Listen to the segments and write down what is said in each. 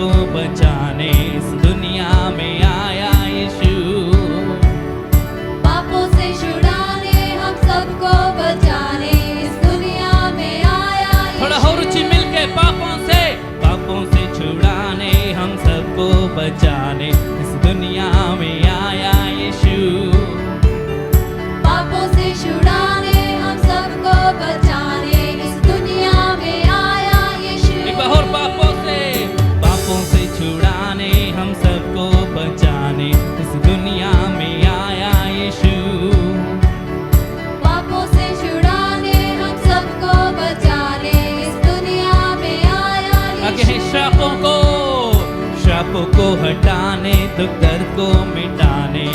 सबको बचाने इस दुनिया में आया यीशु। पापों से छुड़ाने हम सबको बचाने इस दुनिया में आया यीशु। थोड़ा और रुचि मिलके पापों से छुड़ाने हम सबको बचाने इस दुनिया में आया यीशु। पापों से छुड़ाने हम सबको बचाने इस दुनिया में आया यीशु। एक बार और पापों से छुड़ाने हम सबको बचाने इस दुनिया में आया यीशु। पापों से छुड़ाने हम सबको बचाने इस दुनिया में आया आगे यीशु। है श्रापों को हटाने, दुख दर्द को मिटाने,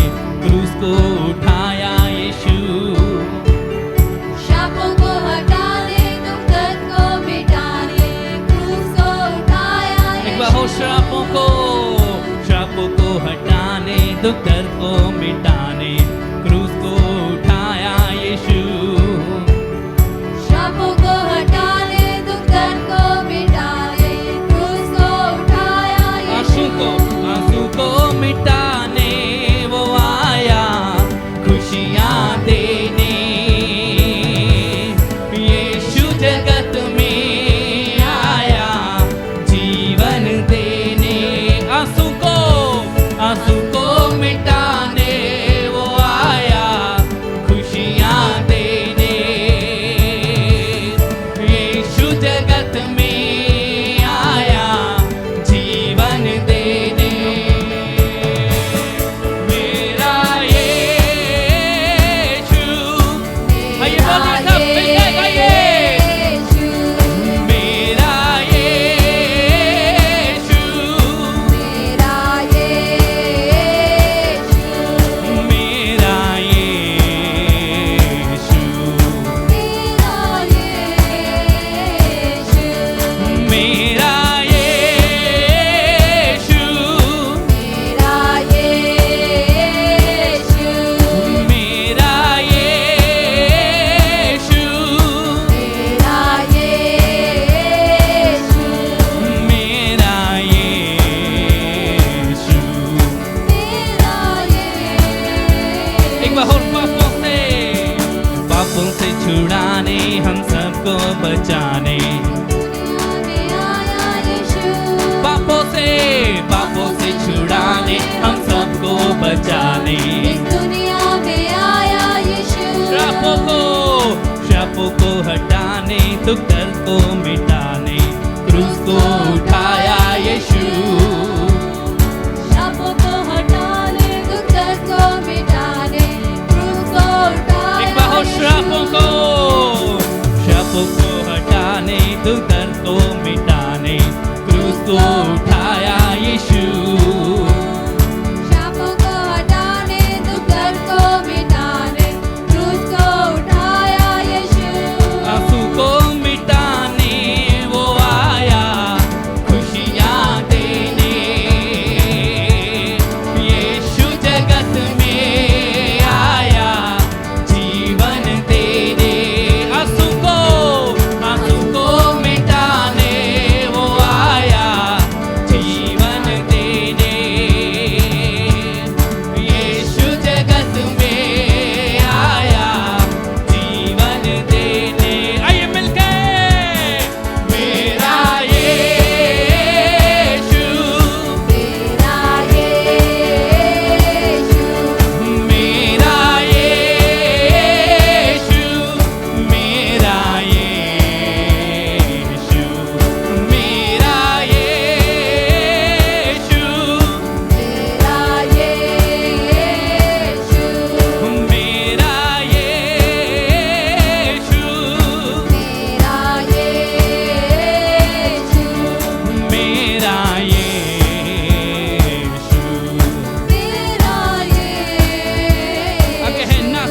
क्रूस को उठाया यीशु। शापों को हटाने, दुख दर्द को मिटाने, क्रूस को उठाया एक बार हो यीशु। श्रापों को हटाने, दुख दर्द को मिटाने, क्रूस को उठाया यीशु। शापों को हटाने, दुख दर्द को मिटाने, क्रूस को उठाया यीशु। आंसू को मिटाने वो आया, खुशियाँ देने यीशु जगत में आया, जीवन देने। आंसू को मिटाने वो आया, खुशियाँ देने यीशु जगत में आया, जीवन देने। मेरा यीशु, आइए बोलिए सब मिलके गाइए। मेरा यीशु, मेरा यीशु, मेरा यीशु, मेरा यीशु, मेरा यीशु, मेरा यीशु, मेरा यीशु, मेरा यीशु, मेरा यीशु। मेरा यीशु। एक बार और पापों से छुड़ाने हम सबको बचाने, दुनिया में आया यीशु। पापों से छुड़ाने हम सबको बचाने, इस दुनिया में आया यीशु। श्रापों को हटाने, दुख दर्द को मिटाने, क्रूस को उठाया यीशु। शापों को हटाने, दुख दर्द को मिटाने, क्रूस को उठाया एक बार और यीशु। श्रापों को हटाने, दुख दर्द को मिटाने, क्रूस को उठाया यीशु। शापों को हटाने, दुख दर्द को मिटाने, क्रूस को उठाया यीशु। आंसू को मिटाने वो आया, खुशियाँ देने यीशु जगत में आया, जीवन देने। आंसू को मिटाने वो आया, जीवन देने यीशु जगत में आया, जीवन देने। आइए मिलके मेरा यीशु, मेरा यीशु, मेरा यीशु, मेरा यीशु, मेरा यीशु, मेरा यीशु, मेरा यीशु, मेरा यीशु, मेरा यीशु। मेरा यीशु। आगे है ना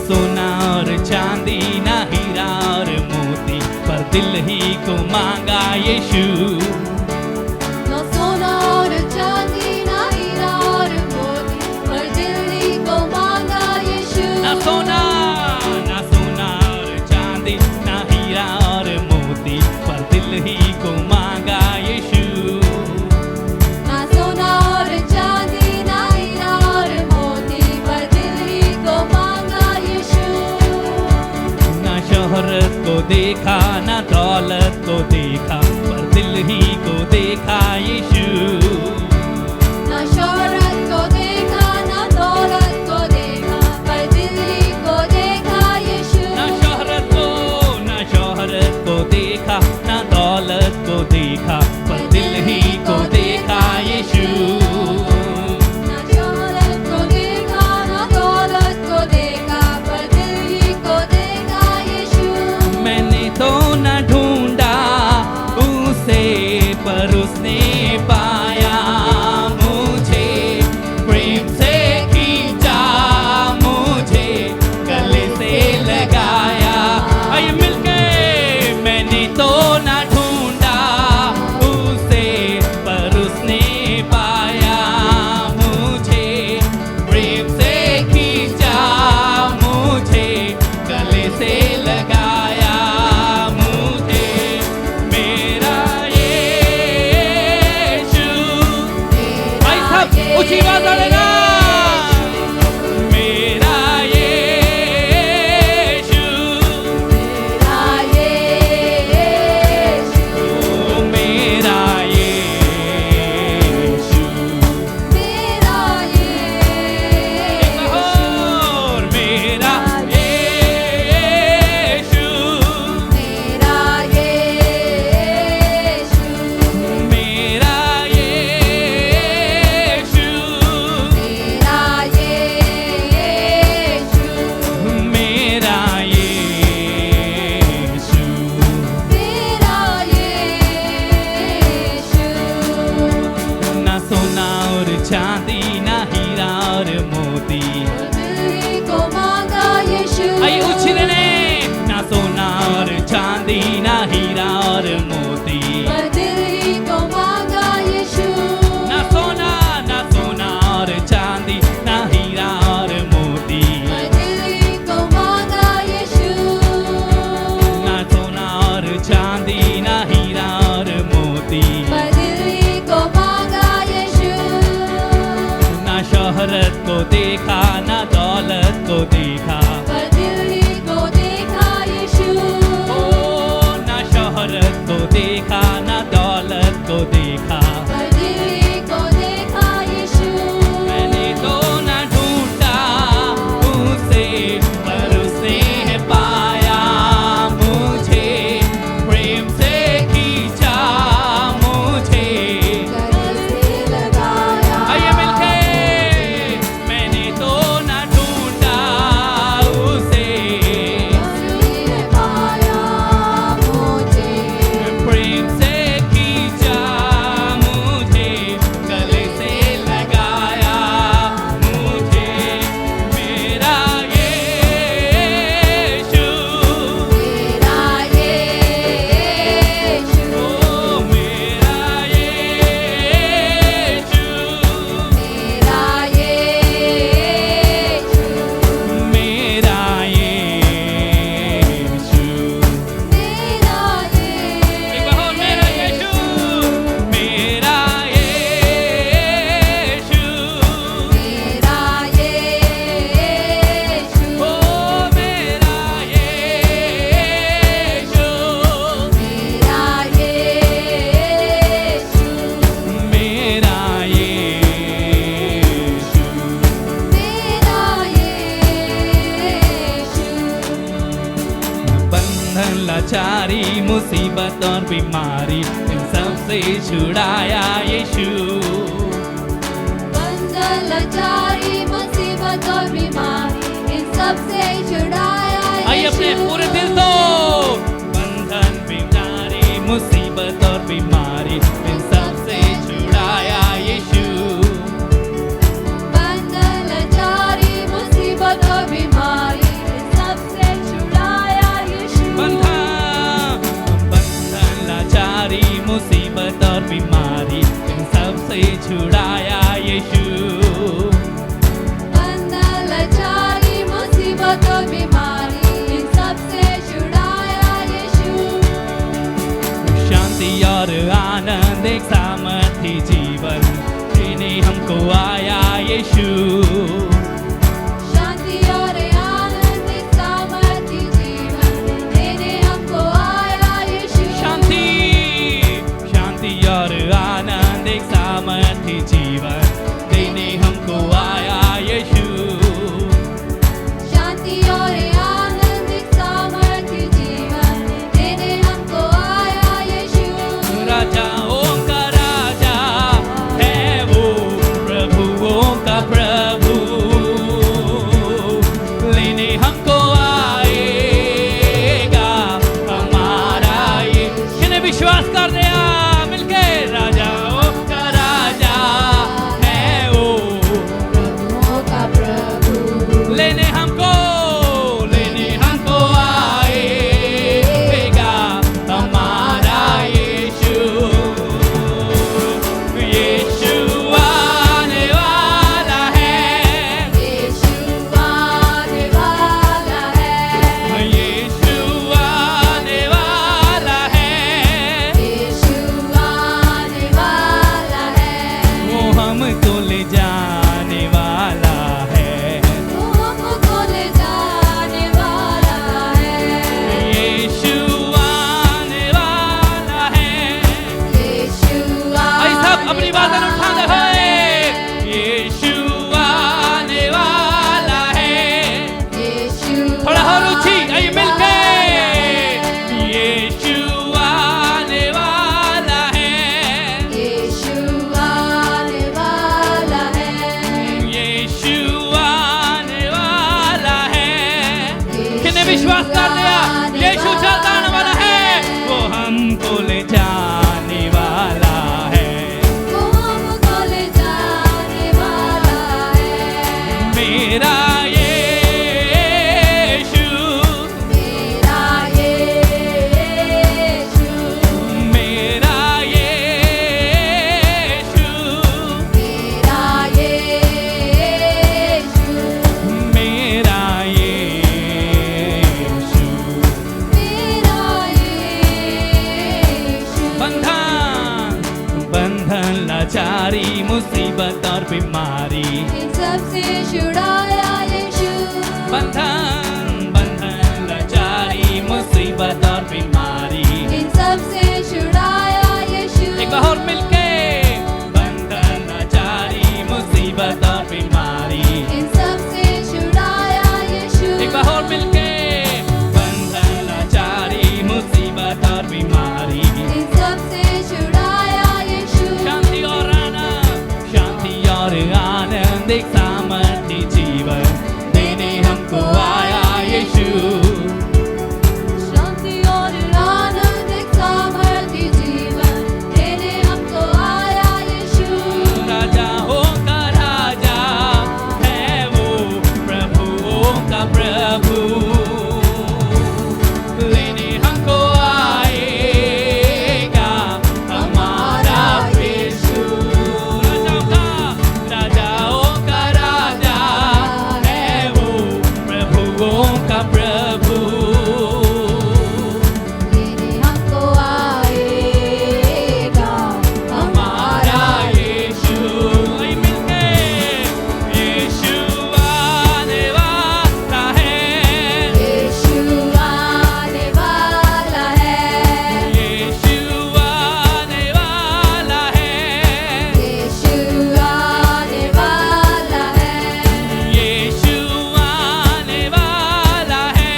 सोना और चांदी, ना हीरा और मोती, पर दिल ही को मांगा यीशु। ना सोना और चांदी, ना हीरा और मोती, पर दिल ही को मांगा यीशु। ना सोना और चांदी, ना हीरा और मोती, पर दिल ही को मांगा यीशु। देखा ना दौलत को देखा पर दिल ही को देखा यीशु ना शोहरत को देखा ना दौलत को देखा पर दिल ही को देखा यीशु ना शोहरत को देखा ना दौलत को देखा पर दिल ही को देखा यीशु ना शोहरत को देखा ना दौलत को देखा पर दिल ही को देखा यीशु मैंने तो न ढूंढा उसे पर उसने पाया मुझे प्रेम से खींचा मुझे गले से लगाया आइए मिलके मैंने तो न ढूंढा उसे पर उसने पाया मुझे प्रेम से खींचा मुझे गले से लगाया मुझे मेरा यीशु भाई साहब ऊंची आवाज डालेगा मेरा यीशु मेरा यीशु ओ मेरा यीशु मेरा यीशु और मेरा यीशु मेरा यीशु मेरा यीशु मेरा यीशु मेरा यीशु मेरा यीशु ना सोना और चांदी ना हीरा और मोती दिल को मांगा यीशु आई उछलने ना सोना और चांदी ना हीरा और मोती पर दिल को मांगा यीशु ना सोना और चांदी ना हीरा और मोती पर दिल को मांगा यीशु ना सोना और चांदी ना हीरा और मोती पर दिल को मांगा यीशु ना शोहरत को देखा ना दौलत को देखा पर दिल को देखा यीशु ओ ना शोहरत को देखा ना दौलत को देखा पर दिल को देखा यीशु मैंने तो ना ढूंढा उसे पर उसने पाया मुझे प्रेम से खींचा मुझे गले से लगाया आइए मिलके मैंने तो ना ढूंढा उसे उसने पाया मुझे प्रेम से खींचा मुझे गले से लगाया मुझे मेरा यीशु मेरा यीशु ओ मेरा यीशु मेरा यीशु मेरा यीशु मेरा एक बार और मेरा यीशु मेरा यीशु मेरा यीशु ओ मेरा यीशु मेरा यीशु मेरा यीशु मेरा यीशु बंधन लाचारी मुसीबत और बीमारी इन सब से छुड़ाया यीशु बंधन लाचारी मुसीबत और बीमारी इन सब से छुड़ाया आइए अपने यीशु पूरे दिल तो बंधन बीमारी मुसीबत और बीमारी इन सब से छुड़ाया यीशु बंधन लाचारी मुसीबत और बीमारी इन सब से छुड़ाया यीशु बंधन लाचारी मुसीबत और बीमारी इन सब से छुड़ाया यीशु बंधन लाचारी मुसीबत और बीमारी इन सब से छुड़ाया यीशु शांति और आनंद एक सामर्थी जीवन देने हमको आया यीशु शांति और आनंद सामर्थ्य जीवन देने हमको विश्वास कर दिया यीशु चलता आने वाला है, वो हमको ले जाने वाला है, वो हमको ले जाने वाला है। मेरा यीशु, मेरा यीशु, मेरा यीशु, मेरा यीशु, मेरा यीशु। मेरा यीशु। बंधन लाचारी मुसीबत और बीमारी, इन सबसे छुड़ाया यीशु। बंधन लाचारी मुसीबत और बीमारी, इन सबसे छुड़ाया यीशु। एक बार और मिलके, बंधन लाचारी मुसीबत और बीमारी, इन सबसे छुड़ाया यीशु। एक बार और मिलके, बंधन लाचारी मुसीबत और बीमारी, इन सबसे छुड़ाया यीशु। शांति और आनंद एक सामर्थ्य जीवन देने हमको आया यीशु। शांति और आनंद एक सामर्थ्य जीवन देने हमको आया यीशु। राजाओं का राजा है वो, प्रभुओं का प्रभु, लेने हमको आएगा हमारा यीशु। राजाओं का राजा है वो, प्रभुओं का प्रभु, लेने हमको आएगा हमारा यीशु। वही मिलके, यीशु आने वाला है, यीशु आने वाला है। यीशु आने वाला है, यीशु आने वाला है। यीशु आने वाला है,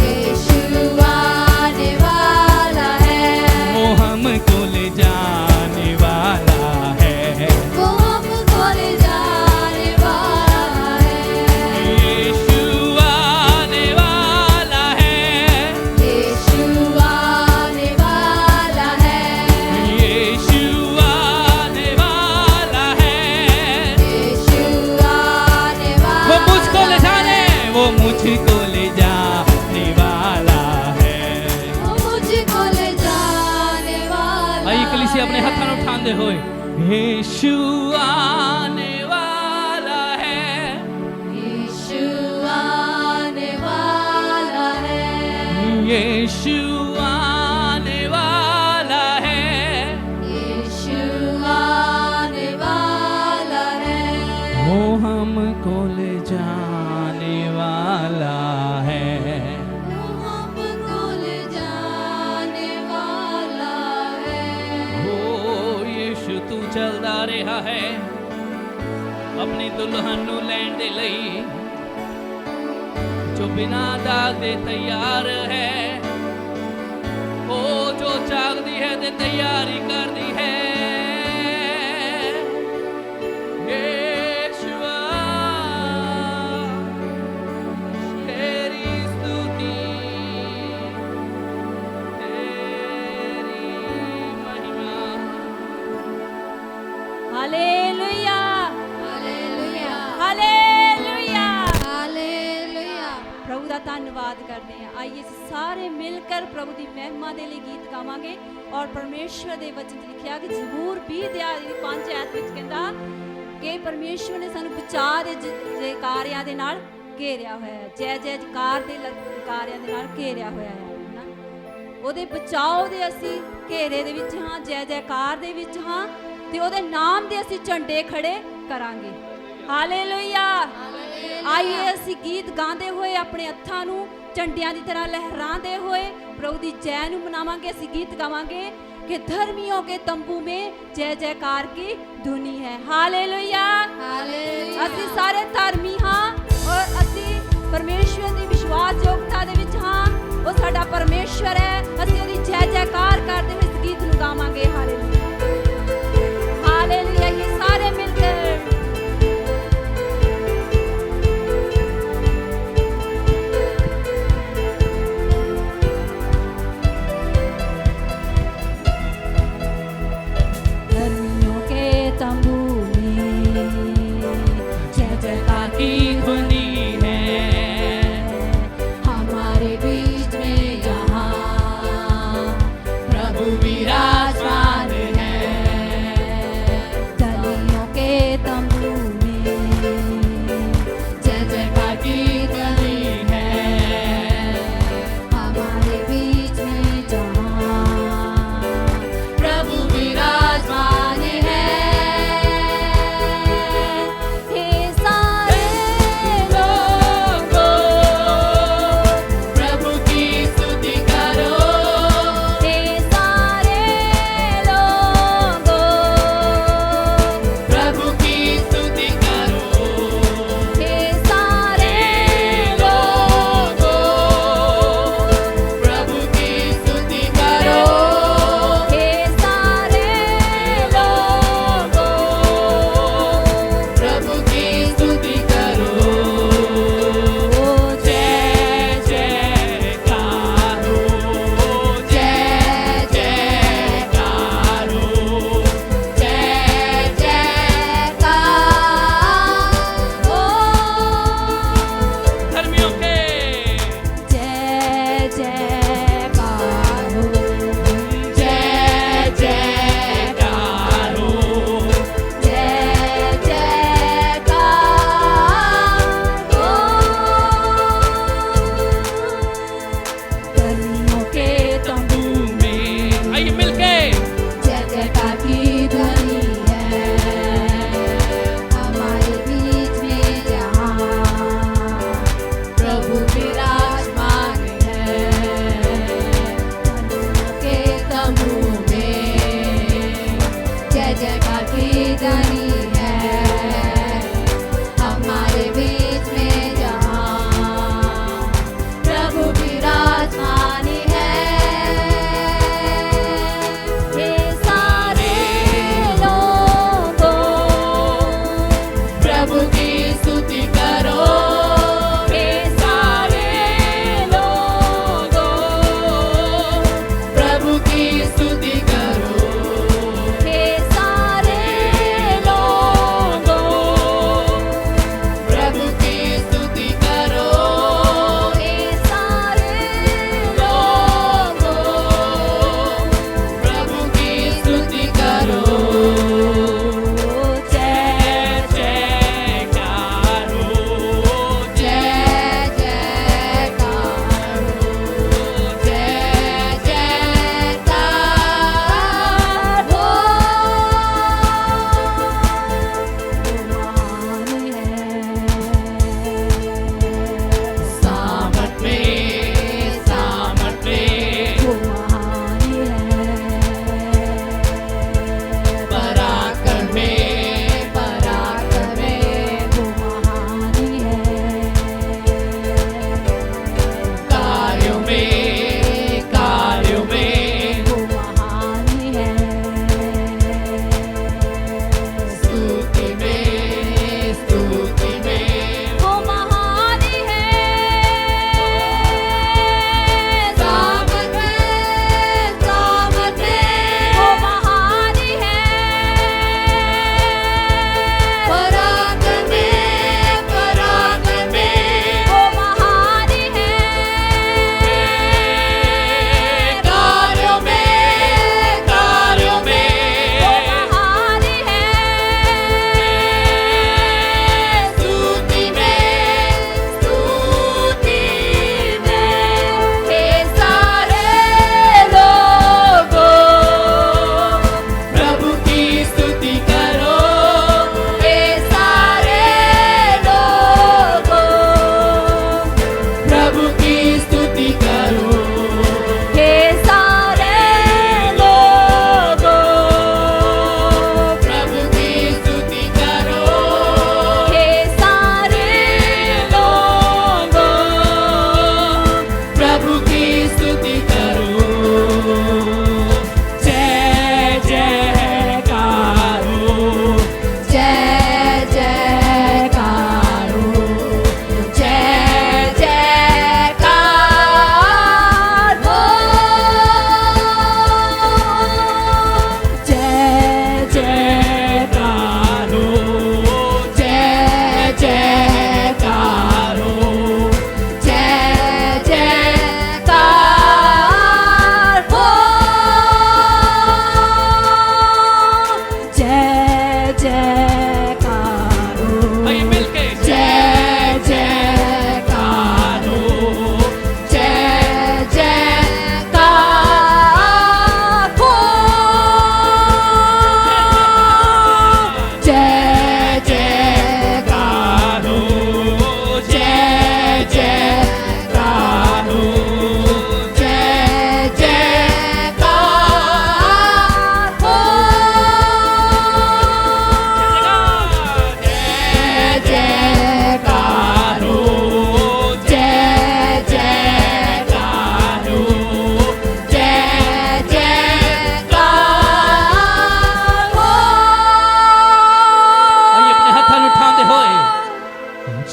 यीशु आने वाला है। वो हमको ले जाने वाला है, वो हमको ले जाने वाला है। यीशु आने वाला है, यीशु आने वाला है। यीशु आने वाला है, यीशु आने वाला वो मुझको ले जाने, वो मुझको ले जाने वाला है। वो मुझको ले जाने वाला आइए कलीसिया अपने है। हाथों में उठाते हुए, यीशु आने वाला है, यीशु आने वाला है। यीशु आने वाला है, यीशु आने वाला है। वो हमको ले जाने वाला है। वो हमको ले जाने वाला है। ओ यीशु तू चलदा रहा है अपनी दुल्हन नू लैण दे लई, जो बिना दाग दे तैयार है, ओ जो जागदी है ते तैयारी करदी है। यीशुआ तेरी स्तुति, तेरी महिमा। Hallelujah, hallelujah, hallelujah, hallelujah. प्रभु ਦਾ ਧੰਨਵਾਦ ਕਰਦੇ ਹਾਂ। ਆइए ਸਾਰੇ ਮਿਲकर प्रभु ਦੀ ਮਹਿਮਾ ਦੇ ਲਈ ਗੀਤ ਗਾਵਾਂਗੇ। ਔਰ ਪਰਮੇਸ਼ਵਰ ਦੇ ਵਚਨ 'ਚ ਲਿਖਿਆ ਕਿ ਜ਼ਬੂਰ 20 ਦੀ 5 ਐਤ ਵਿੱਚ ਕਹਿੰਦਾ ਕਿ ਪਰਮੇਸ਼ਵਰ ਨੇ ਸਾਨੂੰ ਬਚਾਅ ਦੇ ਜੈਕਾਰਿਆਂ ਦੇ ਨਾਲ ਘੇਰਿਆ ਹੋਇਆ ਹੈ। ਜੈ ਜੈਕਾਰ ਦੇ ਜੈਕਾਰਿਆਂ ਦੇ ਨਾਲ ਘੇਰਿਆ ਹੋਇਆ ਹੈ ਨਾ। ਉਹਦੇ ਬਚਾਓ ਦੇ ਅਸੀਂ ਘੇਰੇ ਦੇ ਵਿੱਚ ਹਾਂ, ਜੈ ਜੈਕਾਰ ਦੇ ਵਿੱਚ ਹਾਂ, ਤੇ ਉਹਦੇ ਨਾਮ ਦੇ ਅਸੀਂ ਝੰਡੇ ਖੜੇ ਕਰਾਂਗੇ। ਹਾਲੇਲੂਇਆ। ਆਈਏ ਅਸੀਂ ਗੀਤ ਗਾਉਂਦੇ ਹੋਏ ਆਪਣੇ ਹੱਥਾਂ ਨੂੰ ਝੰਡਿਆਂ ਦੀ ਤਰ੍ਹਾਂ ਲਹਿਰਾਉਂਦੇ ਹੋਏ ਪ੍ਰਭੂ ਦੀ ਜੈ ਨੂੰ ਮਨਾਵਾਂਗੇ। ਅਸੀਂ ਗੀਤ ਗਾਵਾਂਗੇ कि धर्मियों के तंबू में जय जयकार की धुनी है। हालेलुया। ਅਸੀਂ ਸਾਰੇ ਧਰਮੀ ਹਾਂ ਔਰ ਅਸੀਂ ਪਰਮੇਸ਼ਵਰ ਦੀ ਵਿਸ਼ਵਾਸਯੋਗਤਾ ਦੇ ਵਿੱਚ ਹਾਂ। ਉਹ ਸਾਡਾ ਪਰਮੇਸ਼ਵਰ ਹੈ। ਅਸੀਂ ਉਹਦੀ ਜੈ ਜੈਕਾਰ ਕਰਦੇ ਹੋਏ ਇਸ ਗੀਤ ਨੂੰ ਗਾਵਾਂਗੇ। Hallelujah, hallelujah. ਇਹ ਸਾਰੇ ਮਿਲ ਕੇ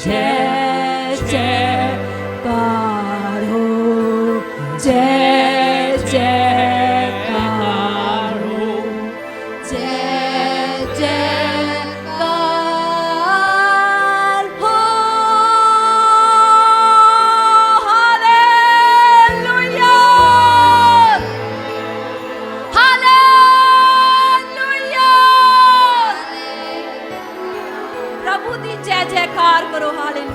जय जयकार हो, जय जयकार हो, जय जयकार हो। Hallelujah, hallelujah. प्रभु दी जय जयकार करो। हालेलुया,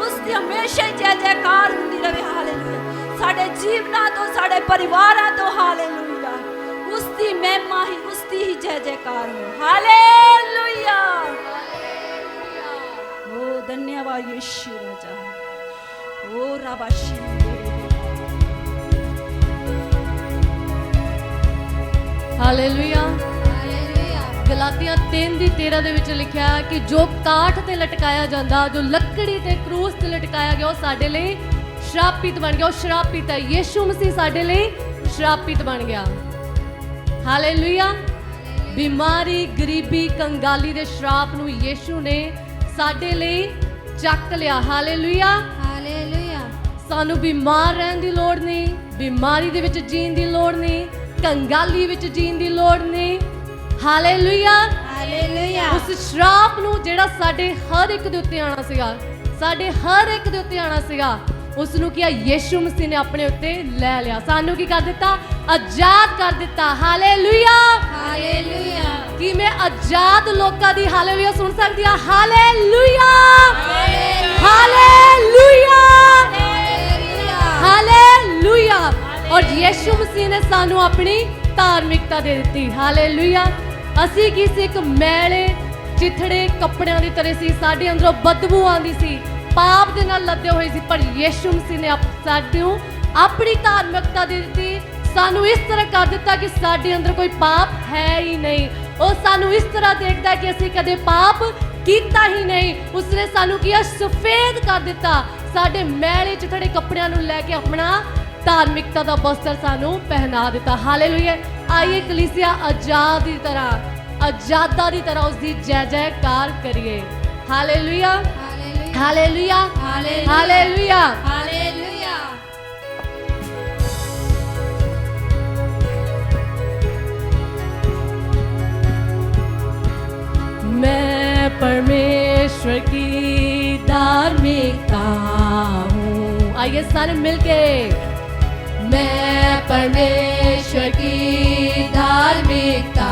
उसकी हमेशा ही जय जयकार होती रहे। हालेलुया, साडे जीवना तो साडे परिवारा तो हालेलुया उसकी महिमा ही उसकी ही जय जयकार हो। हालेलुया, ओ धन्यवाद यीशु राजा, ओ राबाशी। हालेलुया। गलातियां 3:13 ਦੇ ਵਿੱਚ ਲਿਖਿਆ ਕਿ ਜੋ ਕਾਠ ਤੇ ਲਟਕਾਇਆ ਜਾਂਦਾ, ਜੋ ਲੱਕੜੀ ਤੇ ਕਰੂਸ ਤੇ ਲਟਕਾਇਆ ਗਿਆ, ਉਹ ਸਾਡੇ ਲਈ ਸ਼ਰਾਪਿਤ ਬਣ ਗਿਆ। ਉਹ ਸ਼ਰਾਪਿਤ ਹੈ। ਯੀਸ਼ੂ ਮਸੀਹ ਸਾਡੇ ਲਈ ਸ਼ਰਾਪਿਤ ਬਣ ਗਿਆ। ਹਾਲੇਲੂਇਆ। ਬਿਮਾਰੀ, ਗਰੀਬੀ, ਕੰਗਾਲੀ ਦੇ ਸ਼ਰਾਪ ਨੂੰ ਯੀਸ਼ੂ ਨੇ ਸਾਡੇ ਲਈ ਚੱਕ ਲਿਆ। Hallelujah, hallelujah. ਸਾਨੂੰ ਬਿਮਾਰ ਰਹਿਣ ਦੀ ਲੋੜ ਨਹੀਂ, ਬਿਮਾਰੀ ਦੇ ਵਿੱਚ ਜੀਣ ਦੀ ਲੋੜ ਨਹੀਂ, ਕੰਗਾਲੀ ਵਿੱਚ ਜੀਣ ਦੀ ਲੋੜ ਨਹੀਂ। Hallelujah, hallelujah. ਉਸ ਸ਼ਰਾਪ ਨੂੰ ਜਿਹੜਾ ਸਾਡੇ ਹਰ ਇੱਕ ਦੇ ਉੱਤੇ ਆਣਾ ਸੀਗਾ, ਸਾਡੇ ਹਰ ਇੱਕ ਦੇ ਉੱਤੇ ਆਣਾ ਸੀਗਾ, ਉਸ ਨੂੰ ਕੀ ਯੀਸ਼ੂ ਮਸੀਹ ਨੇ ਆਪਣੇ ਉੱਤੇ ਲੈ ਲਿਆ। ਸਾਨੂੰ ਕੀ ਕਰ ਦਿੱਤਾ? ਆਜ਼ਾਦ ਕਰ ਦਿੱਤਾ। Hallelujah, hallelujah. ਕੀ ਮੈਂ ਆਜ਼ਾਦ ਲੋਕਾਂ ਦੀ ਹਾਲੇਲੂਇਆ ਸੁਣ ਸਕਦੀ ਹਾਂ? Hallelujah, hallelujah, hallelujah. ਔਰ ਯੀਸ਼ੂ ਮਸੀਹ ਨੇ ਸਾਨੂੰ ਆਪਣੀ ਧਾਰਮਿਕਤਾ ਦੇ ਦਿੱਤੀ। ਹਾਲੇਲੂਇਆ। ਅਸੀਂ ਕੀ ਸੀ? ਇੱਕ ਮੈਲੇ ਚਿਥੜੇ ਕੱਪੜਿਆਂ ਦੀ ਤਰ੍ਹਾਂ ਸੀ। ਸਾਡੇ ਅੰਦਰੋਂ ਬਦਬੂ ਆਉਂਦੀ ਸੀ, ਪਾਪ ਦੇ ਨਾਲ ਲੱਦੇ ਹੋਏ ਸੀ। ਪਰ ਯੀਸ਼ੂ ਮਸੀਹ ਨੇ ਸਾਨੂੰ ਆਪਣੀ ਧਾਰਮਿਕਤਾ ਦੇ ਦਿੱਤੀ। ਸਾਨੂੰ ਇਸ ਤਰ੍ਹਾਂ ਕਰ ਦਿੱਤਾ ਕਿ ਸਾਡੇ ਅੰਦਰ ਕੋਈ ਪਾਪ ਹੈ ਹੀ ਨਹੀਂ। ਉਹ ਸਾਨੂੰ ਇਸ ਤਰ੍ਹਾਂ ਦੇਖਦਾ ਕਿ ਅਸੀਂ ਕਦੇ ਪਾਪ ਕੀਤਾ ਹੀ ਨਹੀਂ। ਉਸਨੇ ਸਾਨੂੰ ਕੀ ਸਫੇਦ ਕਰ ਦਿੱਤਾ। ਸਾਡੇ ਮੈਲੇ ਚਿਥੜੇ ਕੱਪੜਿਆਂ ਨੂੰ ਲੈ ਕੇ ਆਪਣਾ ਧਾਰਮਿਕਤਾ ਦਾ ਬਸਤਰ ਸਾਨੂੰ ਪਹਿਨਾ ਦਿੱਤਾ। ਹਾਲੇਲੂਇਆ। ਆइए कलीसिया आजाद की तरह, आजादा की तरह उसकी जय जयकार करिए। Hallelujah, hallelujah, hallelujah, hallelujah. मैं परमेश्वर की धार्मिकता हूँ। आइए सारे मिलके। मैं परमेश्वर की धार्मिकता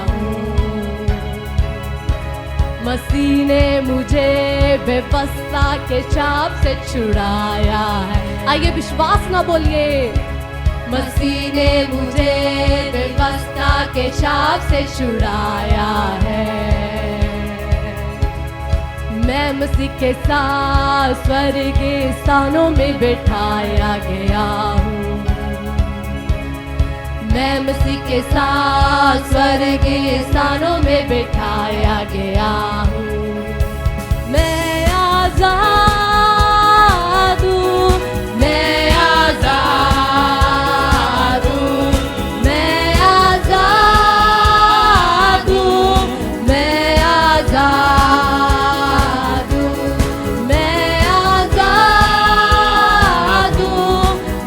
हूँ। मसीह ने मुझे व्यवस्था के चाप से छुड़ाया है। आइए विश्वास ना बोलिए। मसीह ने मुझे व्यवस्था के चाप से छुड़ाया है। मैं मसीह के साथ स्वर्ग के स्थानों में बैठाया गया हूँ। मैं मसीह के साथ स्वर्ग के स्थानों में बैठाया गया हूँ। मैं आजाद हूँ, मैं आजाद हूँ, मैं आजाद हूँ, मैं आजाद हूँ, मैं आजाद हूँ,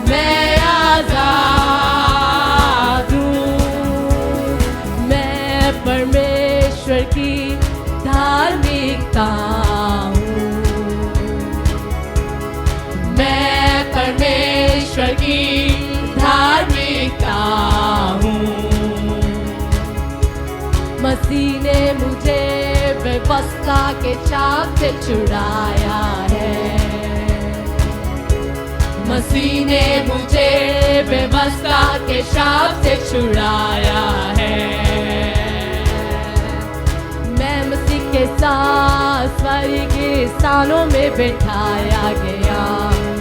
मैं आजाद हूँ। मैं परमेश्वर की धार्मिकता हूँ। मैं परमेश्वर की धार्मिकता हूँ। मसीह ने मुझे व्यवस्था के चाप से छुड़ाया है। मसीह ने मुझे व्यवस्था के शाप से छुड़ाया है। मैं मसीह के साथ स्वर्ग के स्थानों में बैठाया गया हूँ।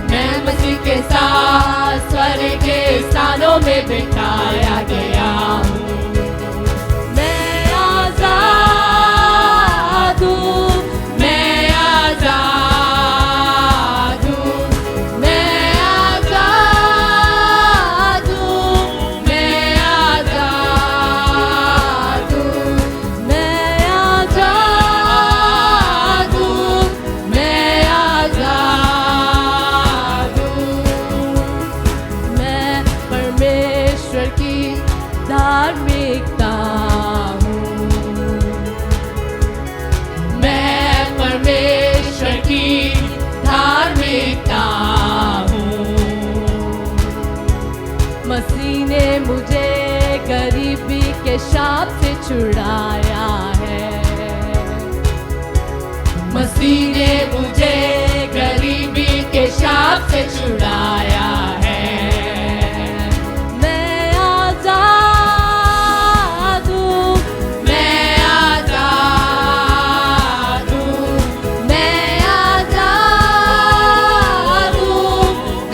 मैं मसीह के साथ स्वर्ग के स्थानों में बैठाया गया हूँ। मैं आजाद हूँ, मैं आजाद हूँ, मैं आजाद हूँ, मैं आजाद हूँ, मैं आजाद छुड़ाया है। मसीह ने मुझे गरीबी के शाप से छुड़ाया है। मैं आजाद हूँ, मैं आजाद हूँ, मैं आजाद हूँ,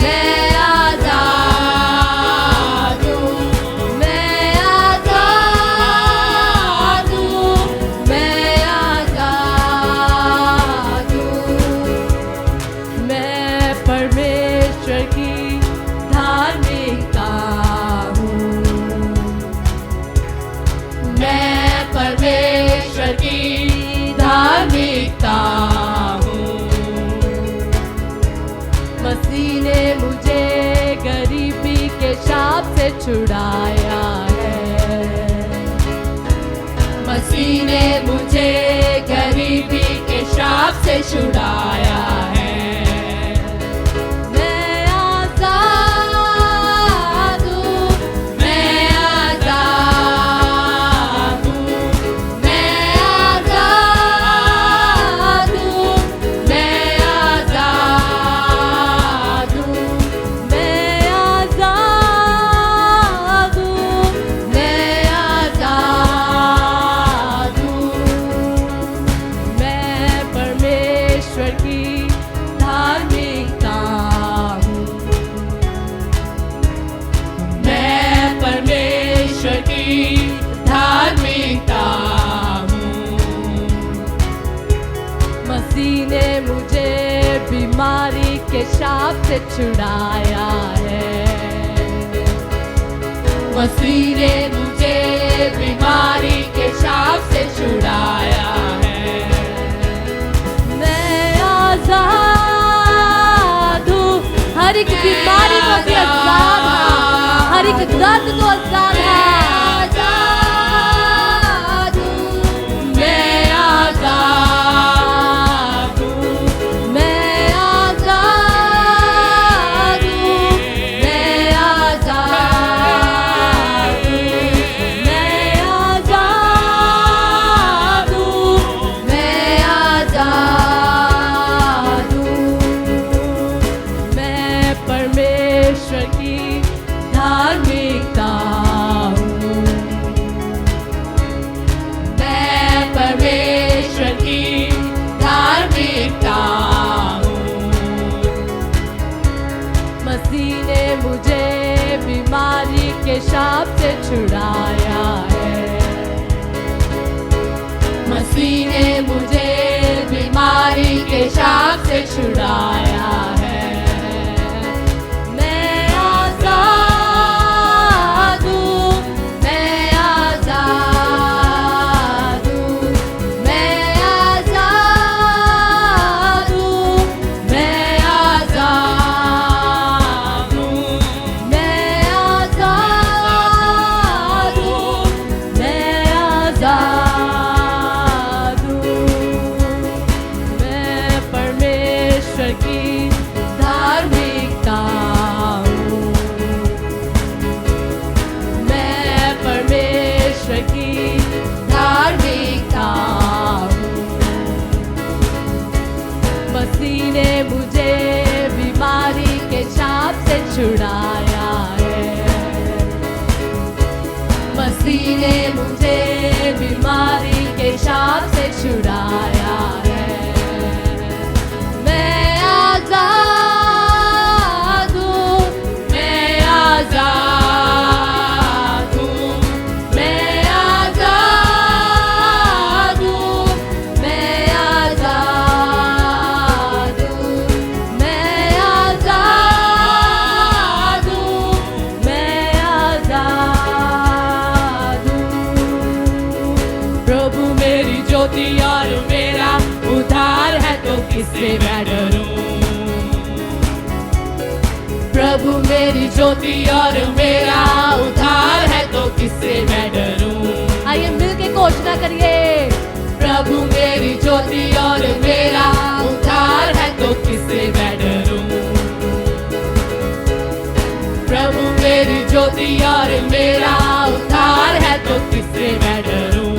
मैं आजाद हूँ, मैं आजाद हूँ, मैं आजाद हूँ। मैं परमेश्वर की धार्मिकता हूँ। मैं परमेश्वर की धार्मिकता हूँ। मसीह ने मुझे गरीबी के शाप से छुड़ाया है। मसीह ने मुझे गरीबी के शाप से छुड़ाया है। मैं आजाद हूँ, मैं आजाद हूँ, मैं आजाद हूँ, मैं आजाद हूँ, मैं आजाद हूँ, मैं आजाद हूँ। मैं परमेश्वर की धार्मिकता हूँ। मैं परमेश्वर की धार्मिकता हूँ। मसीह ने मुझे बीमारी के शाप से छुड़ाया है। मसीह ने मुझे बीमारी के शाप से छुड़ाया है। मैं आजाद हूँ, हर एक बीमारी को भी आजाद है, हर एक दर्द को आजाद है। आजाद हूँ, मैं आजाद हूँ, मैं आजाद हूँ, मैं आजाद हूँ, मैं आजाद हूँ, मैं आजाद हूँ। मैं परमेश्वर की धार्मिकता हूँ। मैं परमेश्वर की धार्मिकता हूँ। मसीह ने मुझे बीमारी के शाप से छुड़ाया है। मसीह ने मुझे बीमारी के शाप से छुड़ाया है। मैं आजाद हूँ, मैं आजाद हूँ, मैं आजाद हूँ, मैं आजाद हूँ, मैं आजाद हूँ, मैं आजाद हूँ। मैं परमेश्वर की धार्मिकता हूँ। मैं परमेश्वर की धार्मिकता हूँ। मसीह ने मुझे बीमारी के शाप से छुड़ाया है। मसीह ने मुझे बीमारी के शाप से छुड़ाया है। मैं आजाद हूँ, मैं आजाद हूँ, मैं आजाद हूँ, मैं आजाद हूँ, मैं आजाद हूँ, मैं आजाद हूँ। प्रभु मेरी ज्योति और मेरा उद्धार है, तो किससे मैं डरूं। प्रभु मेरी ज्योति और मेरा उद्धार है, तो किससे मैं डरूं। आइए मिलके घोषणा करिए। प्रभु मेरी ज्योति और मेरा उद्धार है, तो किससे मैं डरूं। प्रभु मेरी ज्योति और मेरा उद्धार है, तो किससे मैं डरूं।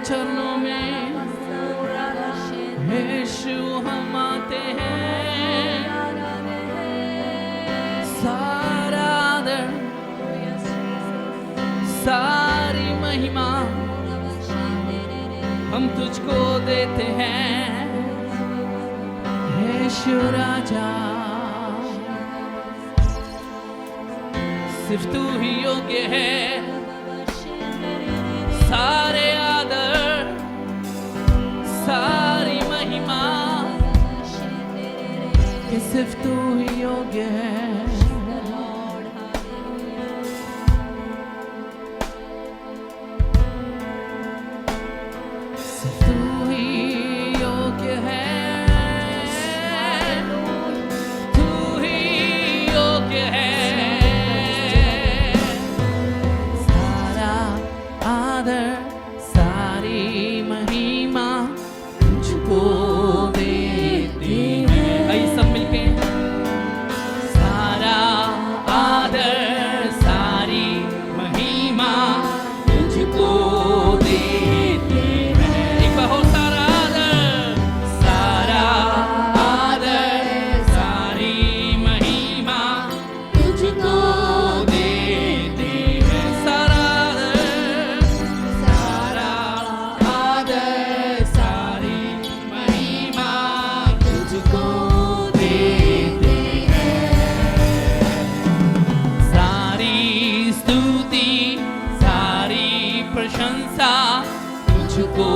चरणों में यीशु हम आते हैं, सारा आदर सारी महिमा हम तुझको देते हैं, यीशु राजा। सिर्फ तू ही योग्य है सारे आदर सारी महिमा, कि सिर्फ तू ही योग्य है। सिर्फ तू ही योग्य है, तू ही योग्य है। सारा आदर सारी महिमा तुझको देते हैं। आइए सब मिलके सारा आदर सारी महिमा तुझको देते हैं। एक बार हो सारा आदर सारी महिमा तुझको देते हैं। सारा आदर सारी महिमा तुझको देते हैं। सारी स्तुति सारी प्रशंसा तुझको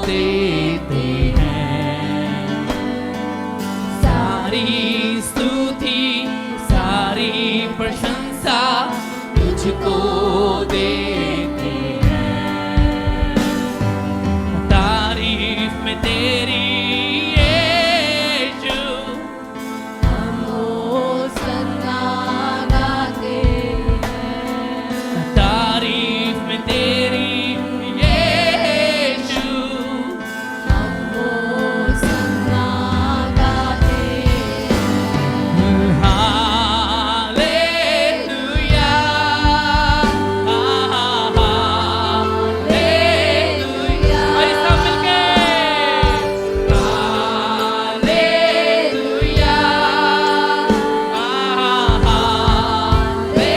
देते हैं। सारी स्तुति सारी प्रशंसा तुझको देते हैं। तारीफ में तेरी यीशु हम होसन्ना गाते हैं, तारीफ में तेरी यीशु हम होसन्ना गाते हैं। Hallelujah hallelujah. भाई सब मिलके हालेलुया हालेलुया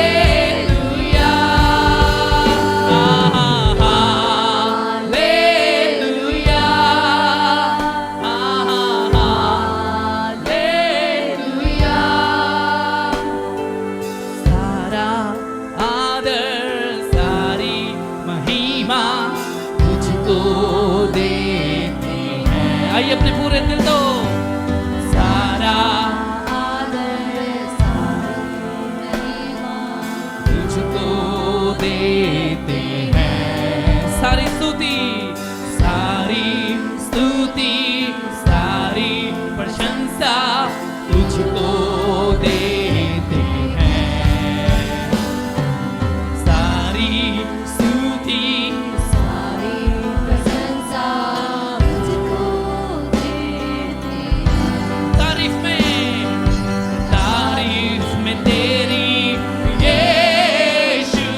हालेलुया हालेलुया। सारा आदर सारी महिमा तुझको देते हैं। आइए अपने पूरे दिल दो। सारा आदर सारी महिमा तुझको देते हैं। सारी स्तुति सारी प्रशंसा तुझको देते हैं। सारी स्तुति सारी प्रशंसा तुझको देते हैं। तारीफ में तेरी यीशु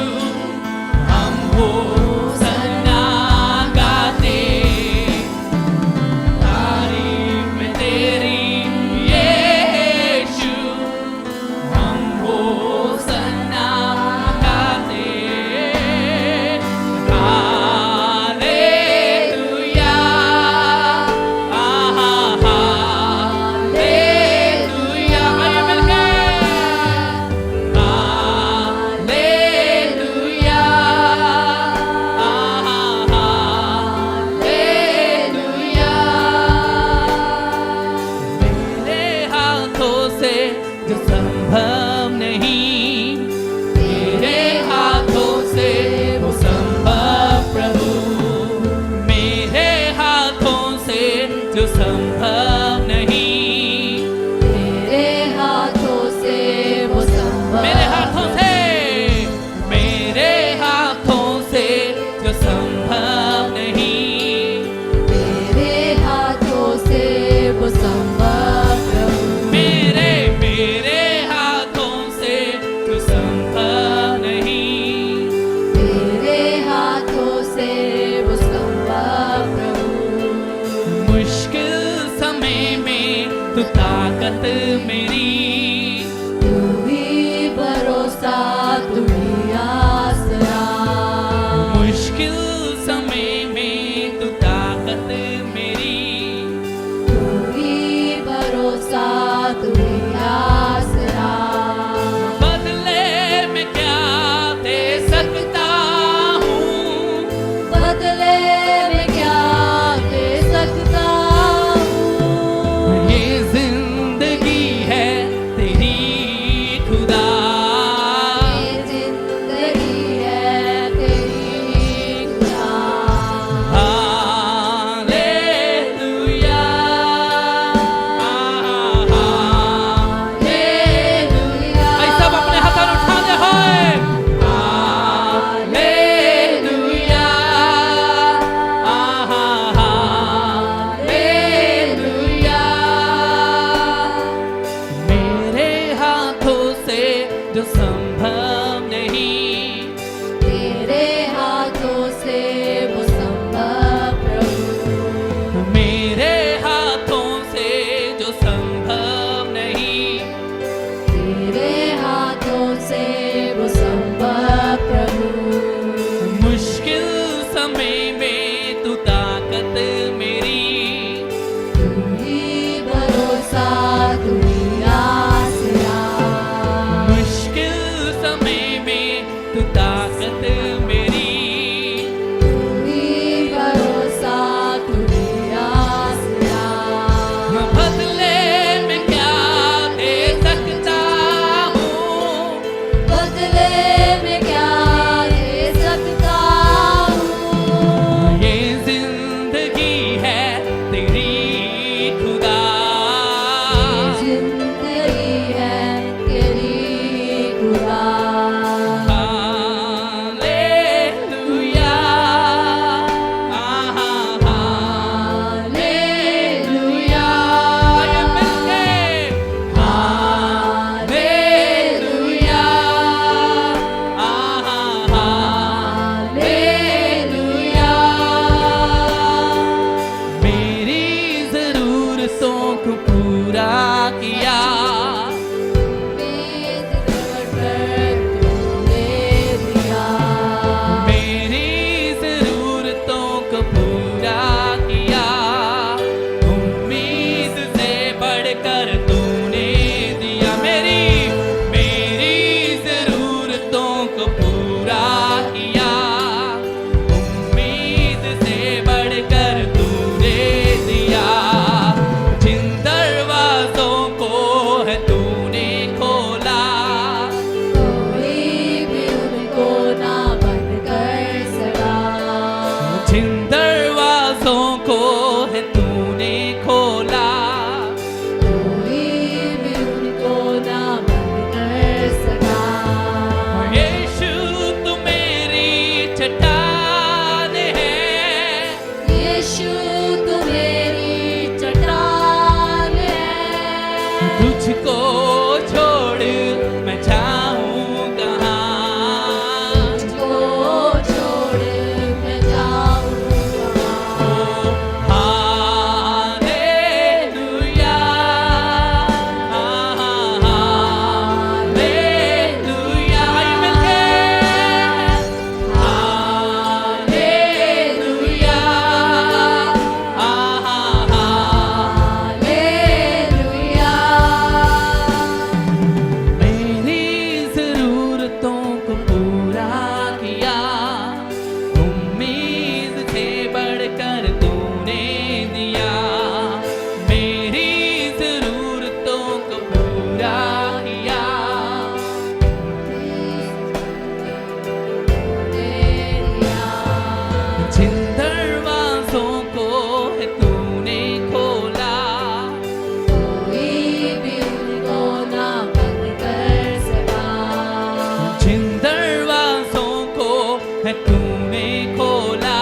है तूने खोला,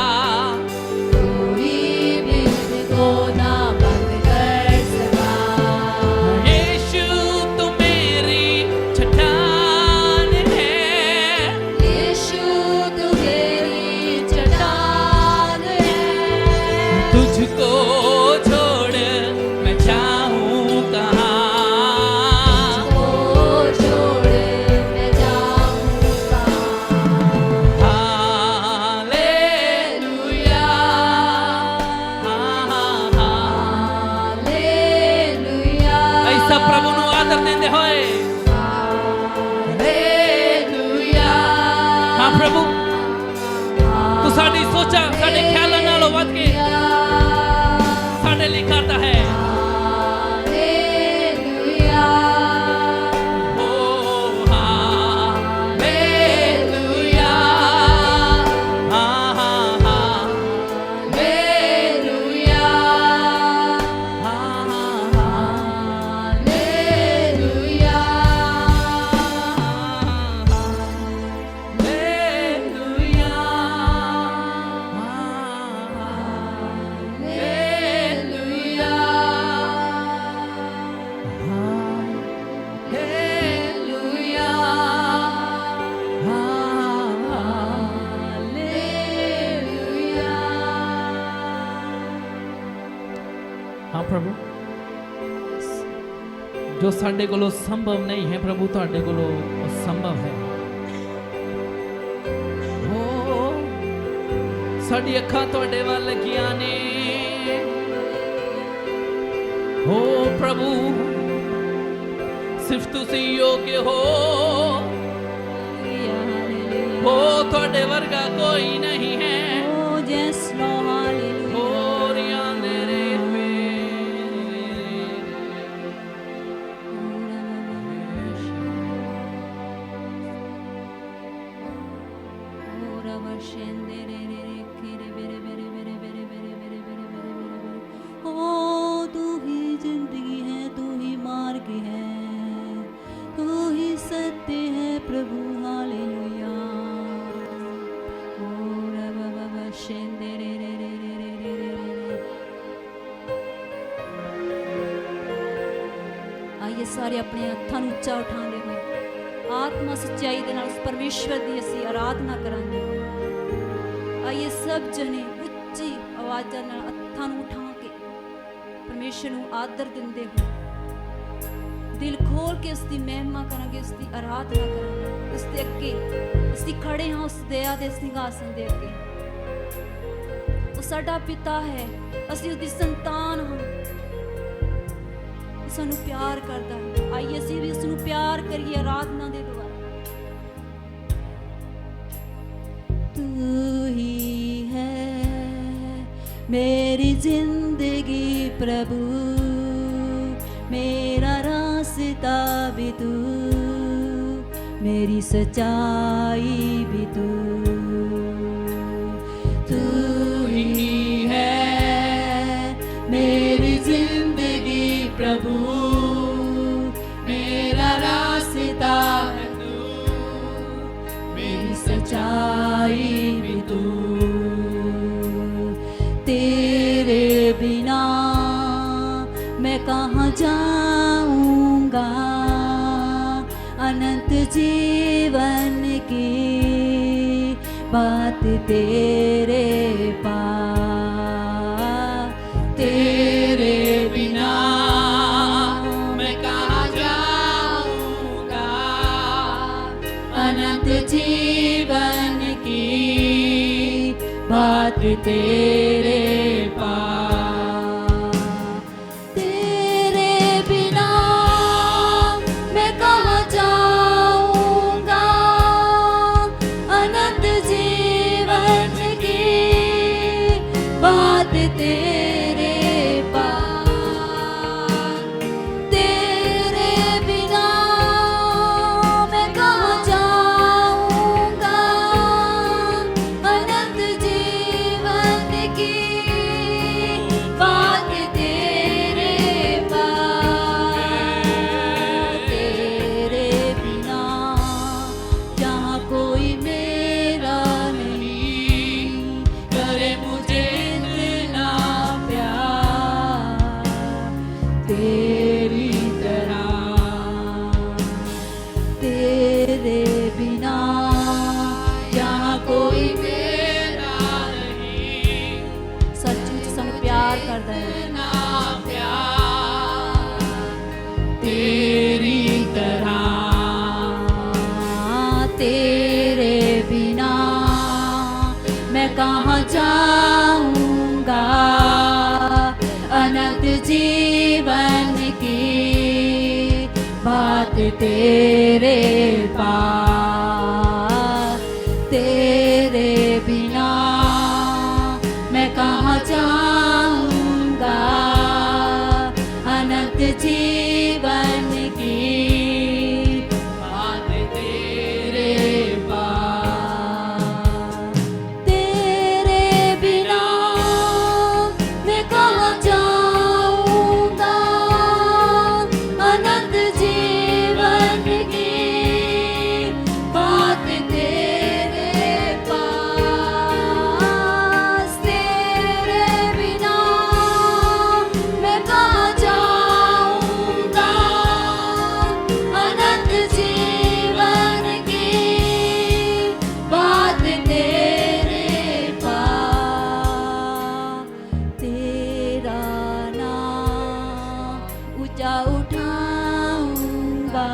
कोई भी को ना बंद कर सका। यीशु तू मेरी चट्टान है, यीशु तू मेरी चट्टान है। तुझको छोड़ मैं जाऊं कहाँ, को छोड़ मैं जाऊं कहाँ। Hallelujah, hallelujah. ऐसा प्रभु ਨੂੰ ਆਦਰ ਦਿੰਦੇ ਹੋਏ। हालेलुया। हाँ प्रभु, तू साडी सोचा साडे ख्यालां नालों ਵੱਧ ਕੇ ਸਾਡੇ ਲਈ ਕਰਦਾ ਹੈ। हालेलुया। ਓ ਹਾਲੇਲੂਇਆ, ਹਾਂ ਹਾਂ हालेलुया। हालेलुया। हाँ प्रभु, जो साडे कोलों संभव नहीं है प्रभु तुहाडे कोलों संभव है। ओ साडी अखां तुहाडे वल लगियां ने। ओ प्रभु, सिर्फ तुसीं योग्य हो, ओ तुहाडे वर्गा कोई नहीं है। Oh, yes, Lord, hallelujah. ओ रियाने रे ओ तू ही जिंदगी है, तू ही मार्ग है, तू ही सत्य है प्रभु, हालेलुया। ओ रबा शेंदे रे रे रे रे रे रे रे रे। आइए सारे अपने हत्थां ਨੂੰ ਉੱਚਾ ਉਠਾਉਂਦੇ ਹੋਏ आत्मा सच्चाई ਦੇ ਨਾਲ ਉਸ ਪਰਮੇਸ਼ਵਰ ਦੀ ਅਸੀਂ ਆਰਾਧਨਾ ਕਰਾਂਗੇ। ਆइए सब जने ਉੱਚੀ ਆਵਾਜ਼ਾਂ ਨਾਲ ਹੱਥਾਂ ਨੂੰ ਉਠਾ ਕੇ ਪਰਮੇਸ਼ਵਰ ਨੂੰ ਆਦਰ ਦਿੰਦੇ ਹੋਏ ਦਿਲ ਖੋਲ ਕੇ ਉਸ ਦੀ ਮਹਿਮਾ ਕਰਾਂਗੇ, ਉਸ ਦੀ ਆਰਾਧਨਾ ਕਰਾਂਗੇ। ਉਸ ਦੇ ਅੱਗੇ ਅਸੀਂ ਖੜੇ ਹਾਂ, ਉਸ ਦਇਆ ਦੇ ਸਿੰਘਾਸਨ ਦੇ ਅੱਗੇ। ਉਹ ਸਾਡਾ ਪਿਤਾ ਹੈ, ਅਸੀਂ ਉਸ ਦੀ ਸੰਤਾਨ ਹਾਂ। ਉਹ ਸਾਨੂੰ ਪਿਆਰ ਕਰਦਾ ਹੈ। ਆਈਏ ਅਸੀਂ ਵੀ ਉਸ ਨੂੰ ਪਿਆਰ ਕਰੀਏ ਆਰਾਧਨਾ ਦੇ ਦੁਆਰਾ। तू ही है मेरी जिंदगी प्रभु, मेरा रास्ता भी तू, मेरी सच्चाई भी तू। तू ही है मेरी जिंदगी प्रभु, मेरा रास्ता है तू, मेरी सच्चाई भी तू। तेरे बिना मैं कहाँ जाऊंगा, अनंत जीवन की बात तेरे पास। तेरे बिना मैं कहाँ जाऊंगा, अनंत जीवन की बात तेरे पास। तेरे बिना मैं कहाँ जाऊंगा, अनंत जीवन की बात तेरे पास। तेरे बिना मैं कहाँ जाऊंगा, अनंत जीवन की मैं कहाँ जाऊंगा अनंत जीवन की बात तेरे पास तेरे बिना मैं कहाँ जाऊंगा अनंत जीवन की बात तेरे पास तेरे बिना मैं कहाँ जाऊंगा अनंत जीवन की बात तेरे पास तेरे बिना मैं कहाँ जाऊंगा अनंत जीवन की बात तेरे पास तेरा नाम ऊंचा उठाऊंगा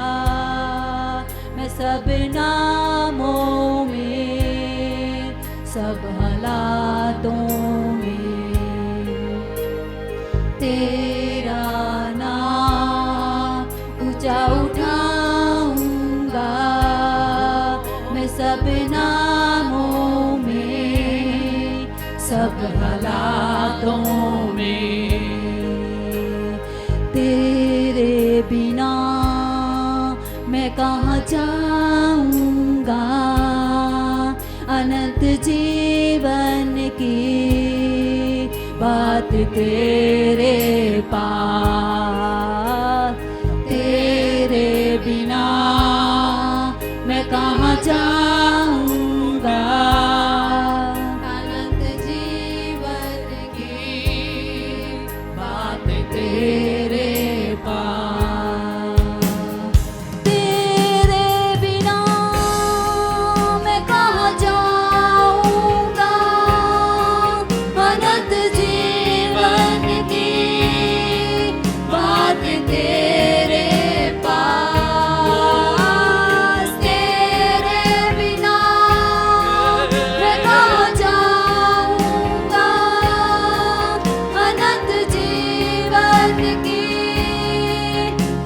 मैं सब नामों में सब हालातों में तेरा नाम ऊंचा उठाऊंगा मैं सब नामों में सब हालातों में तेरे बिना मैं कहाँ जाऊंगा अनंत जीवन की बात तेरे पास तेरे बिना मैं कहाँ जाऊंगा अनंत जीवन की बात तेरे पास तेरे बिना मैं कहाँ जाऊंगा अनंत जीवन की बात तेरे पास तेरे बिना मैं कहाँ जाऊंगा अनंत जीवन की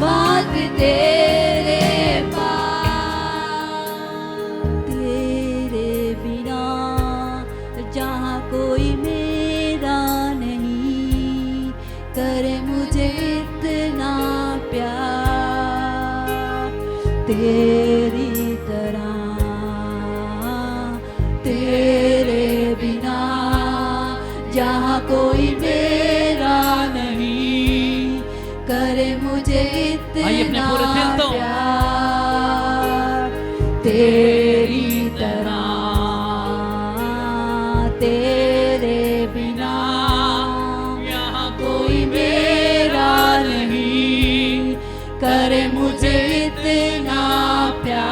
बात तेरे पास तेरे बिना जहाँ कोई मेरा नहीं करे मुझे इतना प्यार तेरी तरह तेरे बिना जहाँ कोई मेरा नहीं करे मुझे आइए अपने इतना पूरे दिल तो। प्यार तेरी तरह तेरे बिना यहाँ कोई मेरा नहीं करे मुझे इतना प्यार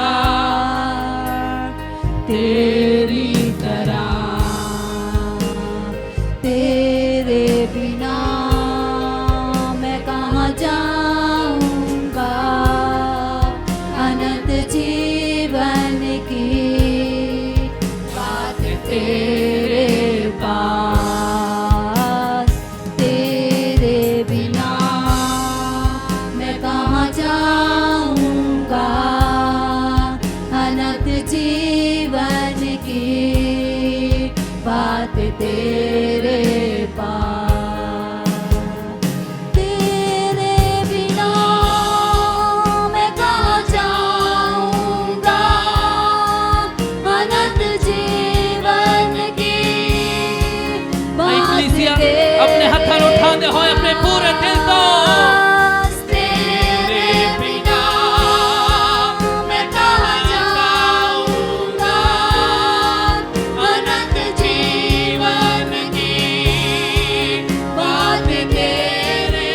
तेरी तरह तेरे बिना मैं कहाँ जाऊंगा अनंत जीवन की बात तेरे पास तेरे बिना मैं कहाँ जाऊंगा अनंत जीवन की बात तेरे पास तेरे बिना मैं कहाँ जाऊंगा अनंत जीवन की बात इक्लेसिया तेरे अपने हथां नूं उठांदे होए अपने पूरे दिल तो पास तेरे बिना मैं कहाँ जाऊंगा अनंत जीवन की बात तेरे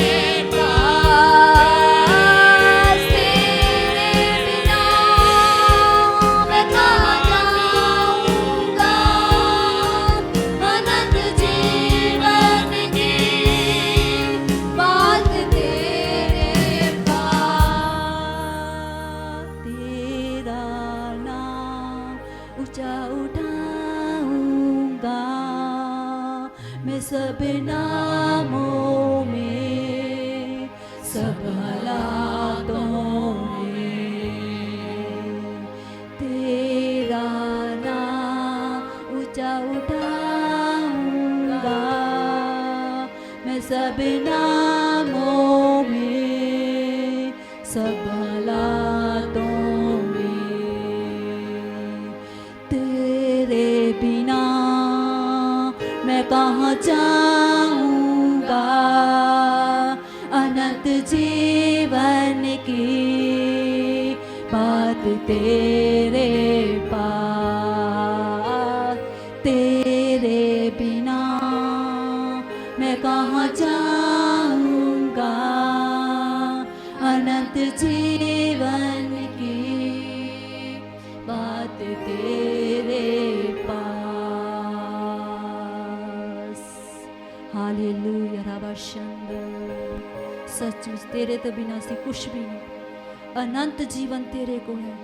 पास तेरे बिना मैं कहाँ जाऊंगा अनंत जीवन की बात तेरे पास तेरा नाम ऊंचा उठाऊंगा जाऊंगा मैं सब नामों में, सब हालातों में तेरा नाम ऊंचा उठाऊंगा मैं सब नामों में, सब हालातों में तेरे बिना मैं कहाँ जाऊंगा, अनंत जीवन की बात तेरे पास, तेरे बिना मैं कहाँ जाऊंगा, अनंत जीवन की बात तेरे पास। हालेलुया रबा शंदर। सचमुच तेरे तो बिना सी कुछ भी नहीं, अनंत जीवन तेरे को है,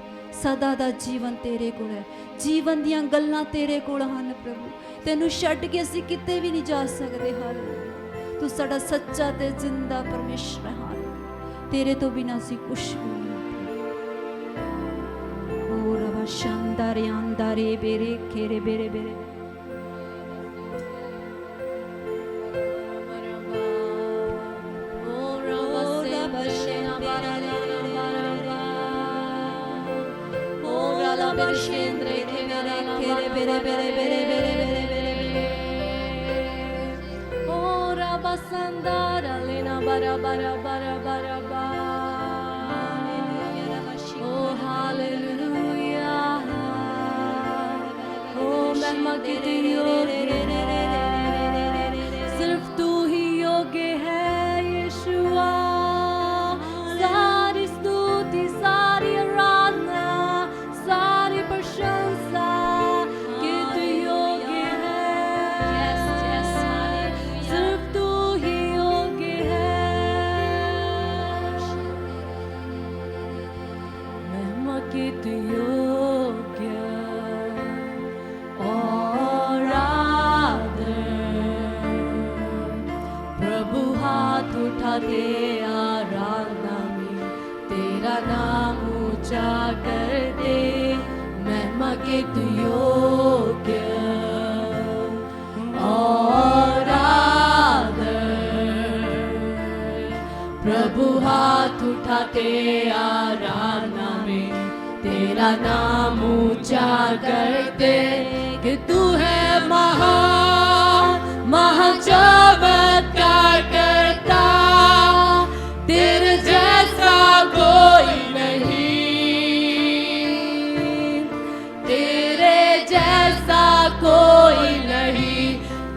सदा दा जीवन तेरे को है, जीवन दियां गल्लां तेरे को ਹਨ प्रभु, तेनू छड्ड के ਅਸੀਂ किते भी नहीं जा सकते। हालेलुया तू साडा सच्चा ते जिंदा परमेश्वर है, तेरे तो बिना सी कुछ भी नहीं। ओ रबा शांदारे अंदारे बेरे खेरे बेरे बेरे सिर्फ तू ही योग्य है यीशुआ, सारी स्तुति सारी आराधना सारी प्रशंसा कि तू योग्य है, सिर्फ तू ही योग्य है, महिमा की तू योग्य और आदर, प्रभु हाथ उठा के आराधना में तेरा नाम ऊंचा कर दे, महिमा के तू योग्य और आदर, प्रभु हाथ उठा के आराधना में तेरा नाम ऊंचा कर दे, कि तू है महान महान चमत्कार करता, तेरे जैसा कोई नहीं, तेरे जैसा कोई नहीं,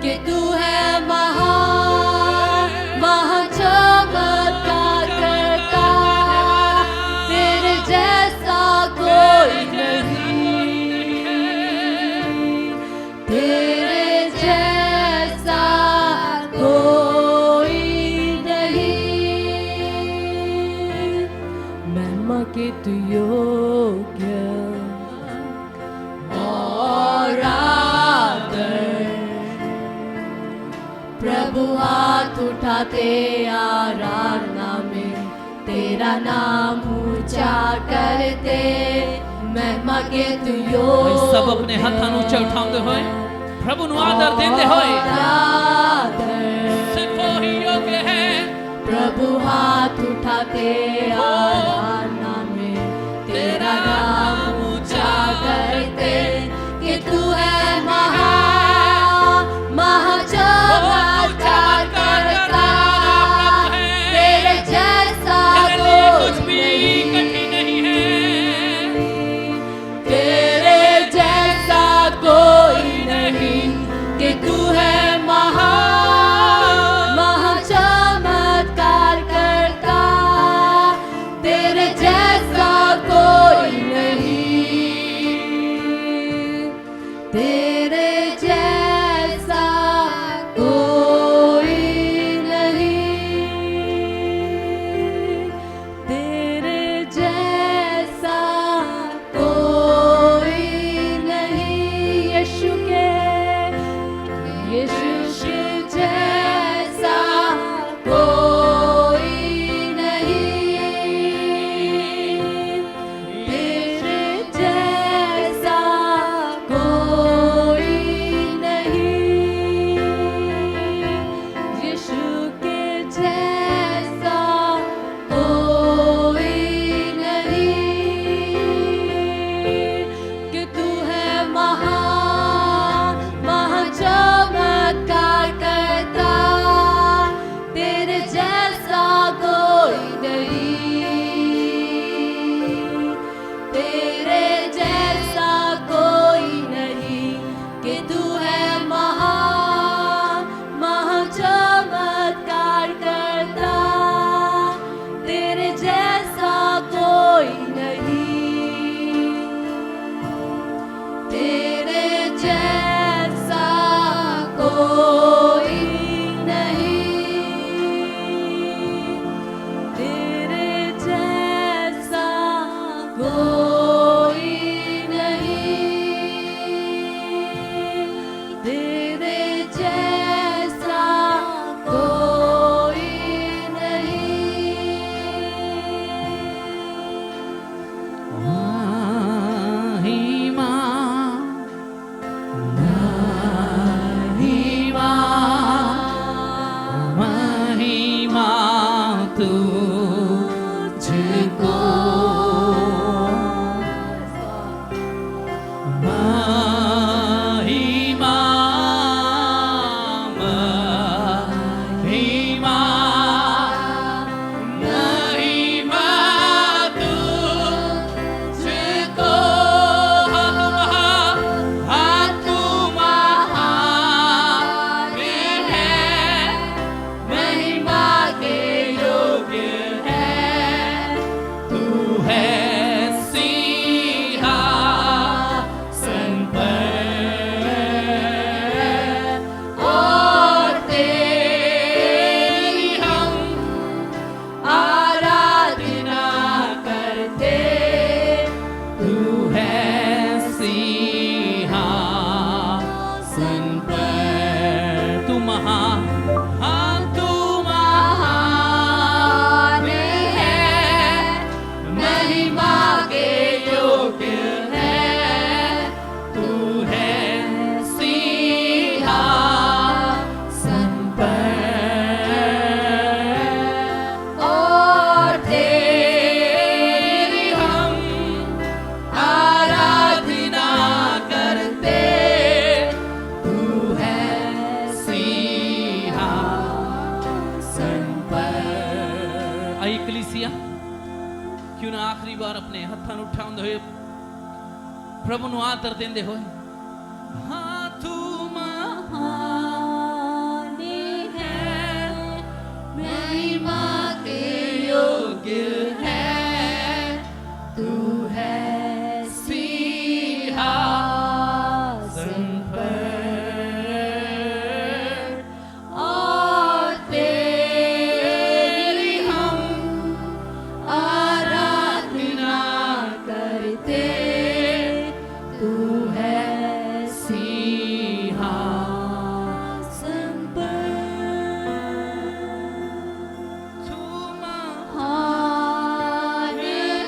कि तू है महान महान चमत्कार करता, तेरे जैसा कोई नहीं, तेरे जैसा कोई नहीं, महिमा के तू योग्य और आदर, प्रभु हाथ उठाते आराधना में तेरा नाम ऊंचा करते, महिमा के तू योग्य। सब अपने हत्थां ਨੂੰ ਉੱਚਾ ਉਠਾਉਂਦੇ ਹੋਏ प्रभु ਨੂੰ आदर देते होए, सिर्फ वो ही योग्य है। प्रभु हाथ उठाते आराधना में तेरा नाम ऊंचा करते, कि तू है महान महान चमत्कार करता, तेरे जैसा कुछ भी कठिन नहीं है, तेरे जैसा कोई नहीं, कि तू है महान महान चमत्कार करता, तेरे जैसा कोई नहीं, तेरे जैसा कोई नहीं, तेरे जैसा कोई नहीं, यीशु के जैसा कोई नहीं, तेरे जैसा कोई नहीं, तेरे जैसा कोई नहीं। महिमा महिमा तुझको, महिमा महिमा महिमा तुझको। हाँ तू महान है, महिमा के योग्य है, तू है सिंहासन पर, और तेरी हम आराधना करते, तू है सिंहासन पर। तू महान, हाँ तू महान है, महिमा के योग्य है, तू है सिंहासन पर, और तेरी हम आराधना करते, तू है सिंहासन पर। आई कलीसिया, क्यों ना आखिरी बार अपने हत्थां नूं उठाउंदे होए प्रभु नूं आदर देंदे होए, हाँ तू महान है, महिमा के योग्य है, तू है सिंहासन पर, और तेरी हम आराधना करते, तू है सिंहासन पर। तू महान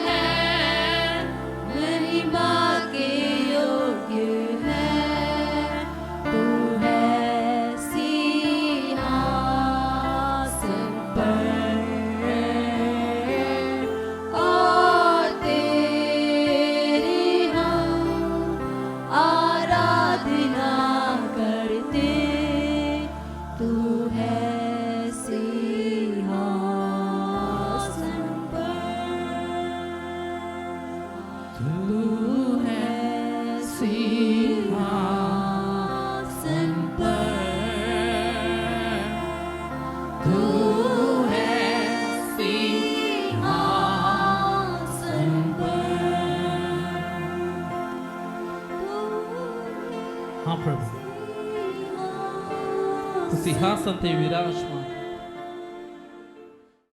है, महिमा के योग्य है, तू है सिंहासन पर, और तेरी हम आराधना करते, तू है सिंहासन पर। तू है सिंहासन पर, तू है सिंहासन पर। हाँ प्रभु, तू सिंहासन ते विराजमान,